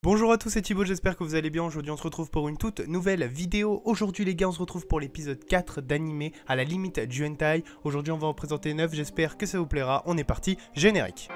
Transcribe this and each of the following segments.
Bonjour à tous, c'est Thibaut, j'espère que vous allez bien. Aujourd'hui on se retrouve pour une toute nouvelle vidéo. Aujourd'hui les gars, on se retrouve pour l'épisode 4 d'animé à la limite du hentai. Aujourd'hui on va en présenter 9, j'espère que ça vous plaira. On est parti, générique.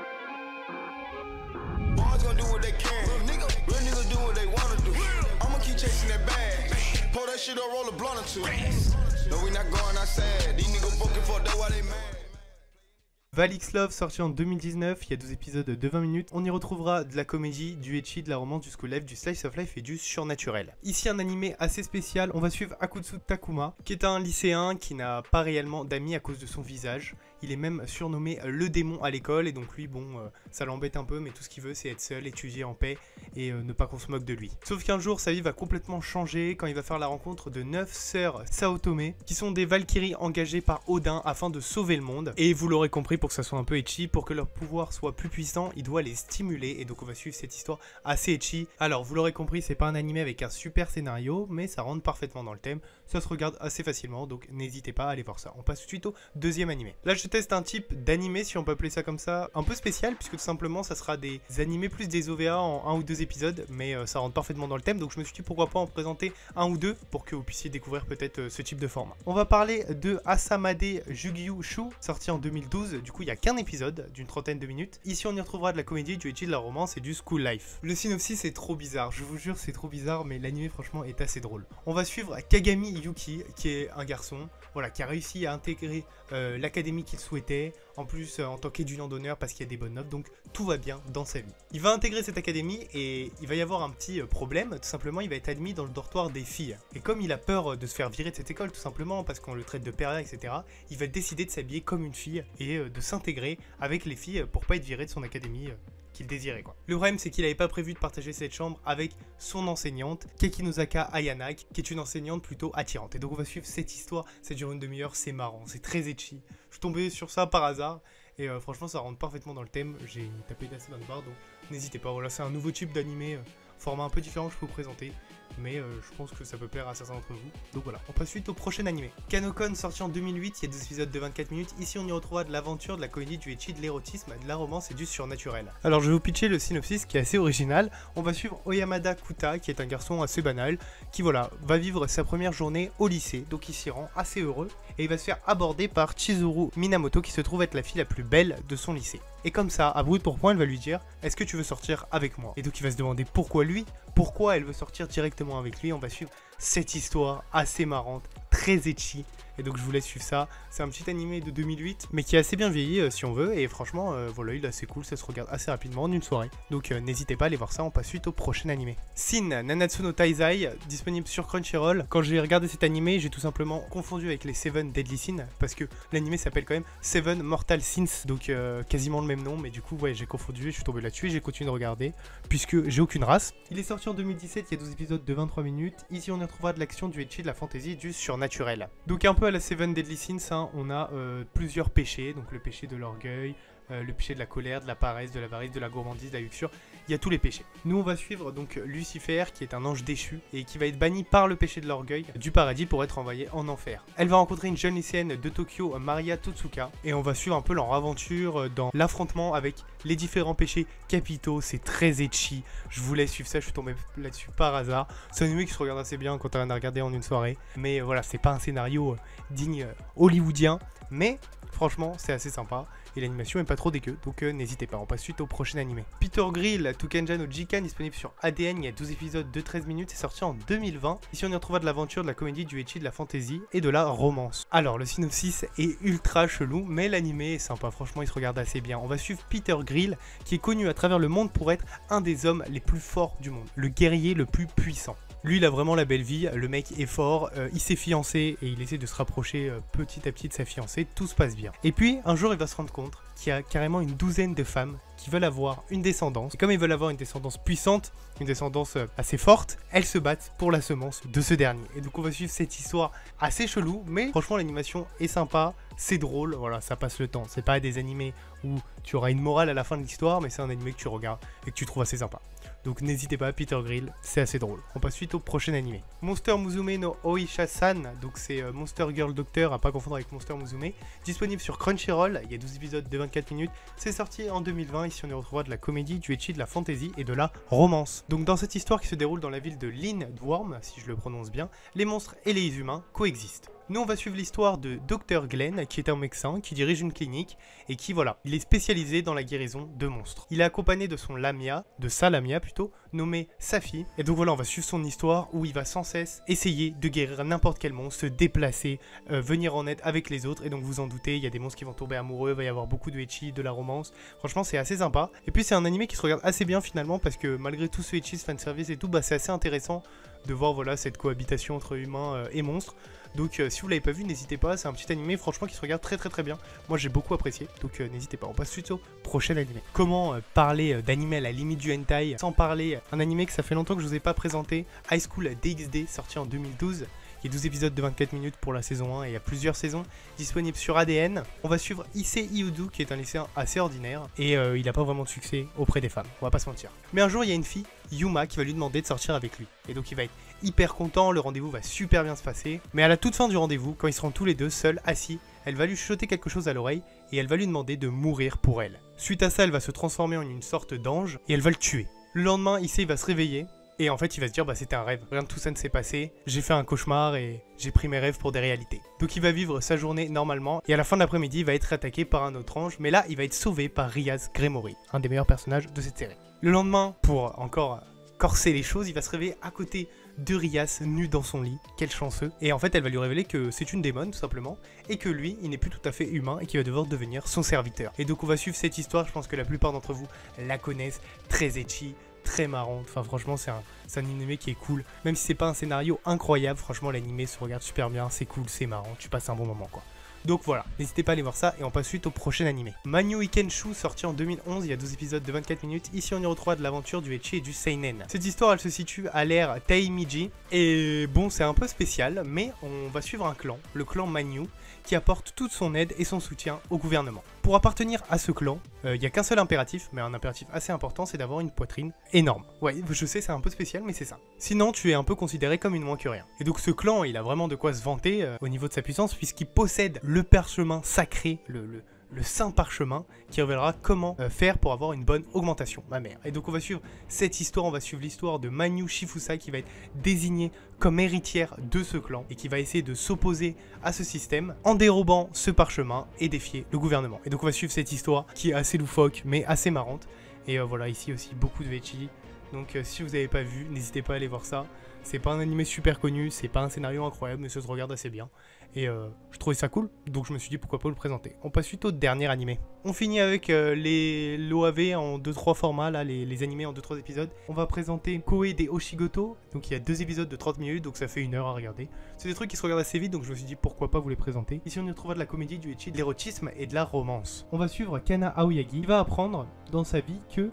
Valix Love, sorti en 2019, il y a 12 épisodes de 20 minutes. On y retrouvera de la comédie, du ecchi, de la romance, du school life, du slice of life et du surnaturel. Ici un animé assez spécial, on va suivre Akutsu Takuma, qui est un lycéen qui n'a pas réellement d'amis à cause de son visage. Il est même surnommé le démon à l'école et donc lui, bon, ça l'embête un peu, mais tout ce qu'il veut c'est être seul, étudier en paix et ne pas qu'on se moque de lui. Sauf qu'un jour, sa vie va complètement changer quand il va faire la rencontre de 9 sœurs Saotome, qui sont des Valkyries engagées par Odin afin de sauver le monde. Et vous l'aurez compris, pour que ça soit un peu ecchi, pour que leur pouvoir soit plus puissant, il doit les stimuler et donc on va suivre cette histoire assez ecchi. Alors, vous l'aurez compris, c'est pas un animé avec un super scénario, mais ça rentre parfaitement dans le thème, ça se regarde assez facilement, donc n'hésitez pas à aller voir ça. On passe tout de suite au deuxième animé. Là, je teste un type d'animé, si on peut appeler ça comme ça, un peu spécial, puisque tout simplement ça sera des animés plus des OVA en 1 ou 2 épisodes, mais ça rentre parfaitement dans le thème, donc je me suis dit pourquoi pas en présenter 1 ou 2 pour que vous puissiez découvrir peut-être ce type de format. On va parler de Asamade Jugyu Shu, sorti en 2012, du coup il n'y a qu'un épisode d'une 30aine de minutes. Ici on y retrouvera de la comédie, du ecchi, de la romance et du school life. Le synopsis est trop bizarre, je vous jure c'est trop bizarre, mais l'animé franchement est assez drôle. On va suivre Kagami Yuki, qui est un garçon, voilà, qui a réussi à intégrer l'académie qu'il souhaitait, en plus en tant qu'étudiant d'honneur parce qu'il y a des bonnes notes, donc tout va bien dans sa vie. Il va intégrer cette académie et il va y avoir un petit problème, tout simplement il va être admis dans le dortoir des filles. Et comme il a peur de se faire virer de cette école tout simplement parce qu'on le traite de pervers, etc., il va décider de s'habiller comme une fille et de s'intégrer avec les filles pour pas être viré de son académie qu'il désirait quoi. Le problème c'est qu'il n'avait pas prévu de partager cette chambre avec son enseignante, Kekinozaka Ayana, qui est une enseignante plutôt attirante. Et donc on va suivre cette histoire, ça dure une demi-heure, c'est marrant, c'est très ecchi. Je suis tombé sur ça par hasard et franchement ça rentre parfaitement dans le thème, j'ai tapé d'assez dans le bar donc n'hésitez pas, voilà c'est un nouveau type d'animé, format un peu différent que je peux vous présenter. Mais je pense que ça peut plaire à certains d'entre vous. Donc voilà, on passe suite au prochain animé. Kanokon, sorti en 2008, il y a 2 épisodes de 24 minutes. Ici on y retrouvera de l'aventure, de la comédie, du ecchi, de l'érotisme, de la romance et du surnaturel. Alors je vais vous pitcher le synopsis qui est assez original. On va suivre Oyamada Kuta, qui est un garçon assez banal, qui voilà, va vivre sa première journée au lycée. Donc il s'y rend assez heureux. Et il va se faire aborder par Chizuru Minamoto, qui se trouve être la fille la plus belle de son lycée. Et comme ça, à brut pour point, elle va lui dire « Est-ce que tu veux sortir avec moi ?» Et donc il va se demander pourquoi lui, pourquoi elle veut sortir directement avec lui. On va suivre cette histoire assez marrante, très ecchi. Et donc je vous laisse suivre ça. C'est un petit animé de 2008, mais qui est assez bien vieilli si on veut. Et franchement, voilà, il est assez cool, ça se regarde assez rapidement en une soirée. Donc n'hésitez pas à aller voir ça, on passe suite au prochain animé. Sin Nanatsu no Taizai, disponible sur Crunchyroll. Quand j'ai regardé cet animé, j'ai tout simplement confondu avec les 7 Deadly Sins, parce que l'animé s'appelle quand même 7 Mortal Sins, donc quasiment le même nom. Mais du coup, ouais, j'ai confondu et je suis tombé là-dessus et j'ai continué de regarder, puisque j'ai aucune race. Il est sorti en 2017, il y a 12 épisodes de 23 minutes. Ici, on y retrouvera de l'action, du ecchi, de la fantasy, du surnaturel. Donc un peu à la 7 Deadly Sins, hein, on a plusieurs péchés, donc le péché de l'orgueil, le péché de la colère, de la paresse, de l'avarice, de la gourmandise, de la luxure, il y a tous les péchés. Nous on va suivre donc Lucifer, qui est un ange déchu et qui va être banni par le péché de l'orgueil du paradis pour être envoyé en enfer. Elle va rencontrer une jeune lycéenne de Tokyo, Maria Totsuka, et on va suivre un peu leur aventure dans l'affrontement avec les différents péchés capitaux. C'est très ecchi, je vous laisse suivre ça, je suis tombé là-dessus par hasard. C'est un anime qui se regarde assez bien quand t'as rien à regarder en une soirée, mais voilà, c'est pas un scénario digne hollywoodien, mais franchement c'est assez sympa et l'animation est pas trop dégueu, donc n'hésitez pas. On passe suite au prochain animé. Peter Grill, Tukenja no Jikan, disponible sur ADN, il y a 12 épisodes de 13 minutes, c'est sorti en 2020. Ici on y retrouvera de l'aventure, de la comédie, du ecchi, de la fantasy et de la romance. Alors le synopsis est ultra chelou, mais l'animé est sympa, franchement il se regarde assez bien. On va suivre Peter Grill, qui est connu à travers le monde pour être un des hommes les plus forts du monde, le guerrier le plus puissant. Lui, il a vraiment la belle vie, le mec est fort, il s'est fiancé et il essaie de se rapprocher petit à petit de sa fiancée, tout se passe bien. Et puis, un jour, il va se rendre compte qu'il y a carrément une douzaine de femmes qui veulent avoir une descendance. Et comme ils veulent avoir une descendance puissante, une descendance assez forte, elles se battent pour la semence de ce dernier. Et donc on va suivre cette histoire assez chelou, mais franchement l'animation est sympa, c'est drôle, voilà, ça passe le temps. C'est pas des animés où tu auras une morale à la fin de l'histoire, mais c'est un animé que tu regardes et que tu trouves assez sympa. Donc n'hésitez pas, Peter Grill, c'est assez drôle. On passe suite au prochain animé. Monster Musume no Oisha-san, donc c'est Monster Girl Doctor, à pas confondre avec Monster Musume. Disponible sur Crunchyroll, il y a 12 épisodes de 24 minutes. C'est sorti en 2020, ici on y retrouvera de la comédie, du ecchi, de la fantasy et de la romance. Donc dans cette histoire qui se déroule dans la ville de Lindworm, si je le prononce bien, les monstres et les humains coexistent. Nous on va suivre l'histoire de Dr Glenn qui est un médecin qui dirige une clinique et qui voilà, il est spécialisé dans la guérison de monstres. Il est accompagné de sa lamia plutôt, nommée Safi. Et donc voilà, on va suivre son histoire où il va sans cesse essayer de guérir n'importe quel monstre, se déplacer, venir en aide avec les autres. Et donc vous en doutez, il y a des monstres qui vont tomber amoureux, il va y avoir beaucoup de ecchi, de la romance. Franchement c'est assez sympa. Et puis c'est un animé qui se regarde assez bien finalement parce que malgré tout ce ecchi, ce fanservice et tout, bah c'est assez intéressant de voir voilà cette cohabitation entre humains et monstres. Donc si vous l'avez pas vu, n'hésitez pas, c'est un petit animé franchement qui se regarde très bien. Moi j'ai beaucoup apprécié, donc n'hésitez pas. On passe suite au prochain animé. Comment parler d'animé à la limite du hentai sans parler un animé que ça fait longtemps que je vous ai pas présenté, High School DxD, sorti en 2012. Il y a 12 épisodes de 24 minutes pour la saison 1 et il y a plusieurs saisons disponibles sur ADN. On va suivre Issei Iudu qui est un lycéen assez ordinaire et il n'a pas vraiment de succès auprès des femmes, on va pas se mentir. Mais un jour il y a une fille, Yuma, qui va lui demander de sortir avec lui. Et donc il va être hyper content, le rendez-vous va super bien se passer. Mais à la toute fin du rendez-vous, quand ils seront tous les deux seuls, assis, elle va lui chuchoter quelque chose à l'oreille et elle va lui demander de mourir pour elle. Suite à ça, elle va se transformer en une sorte d'ange et elle va le tuer. Le lendemain, Issei va se réveiller. Et en fait, il va se dire, bah c'était un rêve. Rien de tout ça ne s'est passé. J'ai fait un cauchemar et j'ai pris mes rêves pour des réalités. Donc il va vivre sa journée normalement. Et à la fin de l'après-midi, il va être attaqué par un autre ange. Mais là, il va être sauvé par Riaz Gremory, un des meilleurs personnages de cette série. Le lendemain, pour encore corser les choses, il va se réveiller à côté de Riaz, nu dans son lit. Quel chanceux. Et en fait, elle va lui révéler que c'est une démone, tout simplement. Et que lui, il n'est plus tout à fait humain et qu'il va devoir devenir son serviteur. Et donc on va suivre cette histoire. Je pense que la plupart d'entre vous la connaissent. Très ecchi, très marrante, enfin franchement c'est un animé qui est cool, même si c'est pas un scénario incroyable, franchement l'animé se regarde super bien, c'est cool, c'est marrant, tu passes un bon moment quoi. Donc voilà, n'hésitez pas à aller voir ça et on passe suite au prochain animé. Manyu Ikenshu, sorti en 2011, il y a 12 épisodes de 24 minutes. Ici on y retrouve de l'aventure du ecchi et du seinen. Cette histoire elle se situe à l'ère Taimiji et bon c'est un peu spécial, mais on va suivre un clan, le clan Manyu, qui apporte toute son aide et son soutien au gouvernement. Pour appartenir à ce clan, il n'y a qu'un seul impératif, mais un impératif assez important, c'est d'avoir une poitrine énorme. Ouais, je sais, c'est un peu spécial, mais c'est ça. Sinon, tu es un peu considéré comme une moins que rien. Et donc ce clan, il a vraiment de quoi se vanter au niveau de sa puissance, puisqu'il possède le parchemin sacré, le saint parchemin, qui révélera comment faire pour avoir une bonne augmentation, ma mère. Et donc on va suivre cette histoire, on va suivre l'histoire de Manyu Shifusa, qui va être désignée comme héritière de ce clan, et qui va essayer de s'opposer à ce système, en dérobant ce parchemin et défier le gouvernement. Et donc on va suivre cette histoire, qui est assez loufoque, mais assez marrante. Et voilà, ici aussi, beaucoup de ecchi. Donc si vous n'avez pas vu, n'hésitez pas à aller voir ça. C'est pas un animé super connu, c'est pas un scénario incroyable, mais ça se regarde assez bien. Et je trouvais ça cool, donc je me suis dit pourquoi pas le présenter. On passe suite au dernier animé. On finit avec l'OAV en 2-3 formats, là, les animés en 2-3 épisodes. On va présenter Koe de Oshigoto, donc il y a 2 épisodes de 30 minutes, donc ça fait 1 heure à regarder. C'est des trucs qui se regardent assez vite, donc je me suis dit pourquoi pas vous les présenter. Ici on y retrouvera de la comédie, du ecchi, de l'érotisme et de la romance. On va suivre Kana Aoyagi, qui va apprendre dans sa vie que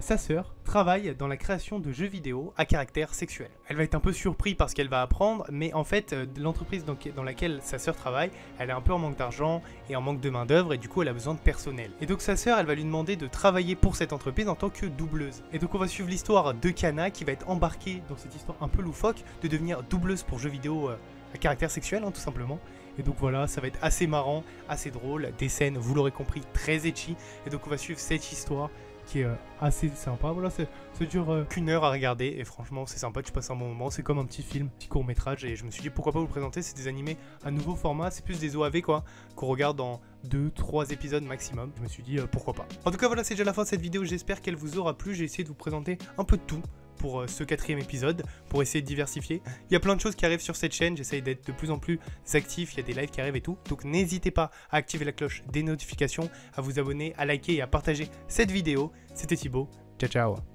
sa sœur travaille dans la création de jeux vidéo à caractère sexuel. Elle va être un peu surprise par ce qu'elle va apprendre, mais en fait, l'entreprise dans laquelle sa sœur travaille, elle est un peu en manque d'argent et en manque de main d'œuvre, et du coup elle a besoin de personnel. Et donc sa sœur, elle va lui demander de travailler pour cette entreprise en tant que doubleuse. Et donc on va suivre l'histoire de Kana qui va être embarquée dans cette histoire un peu loufoque de devenir doubleuse pour jeux vidéo à caractère sexuel, hein, tout simplement. Et donc voilà, ça va être assez marrant, assez drôle, des scènes, vous l'aurez compris, très ecchi. Et donc on va suivre cette histoire qui est assez sympa. Voilà, ça dure qu'1 heure à regarder et franchement c'est sympa, tu passes un bon moment, c'est comme un petit film, petit court métrage, et je me suis dit pourquoi pas vous le présenter. C'est des animés à nouveau format, c'est plus des OAV quoi, qu'on regarde en 2-3 épisodes maximum. Je me suis dit pourquoi pas. En tout cas voilà, c'est déjà la fin de cette vidéo, j'espère qu'elle vous aura plu. J'ai essayé de vous présenter un peu de tout pour ce 4e épisode, pour essayer de diversifier. Il y a plein de choses qui arrivent sur cette chaîne, j'essaye d'être de plus en plus actif, il y a des lives qui arrivent et tout, donc n'hésitez pas à activer la cloche des notifications, à vous abonner, à liker et à partager cette vidéo. C'était Thibaut, ciao ciao.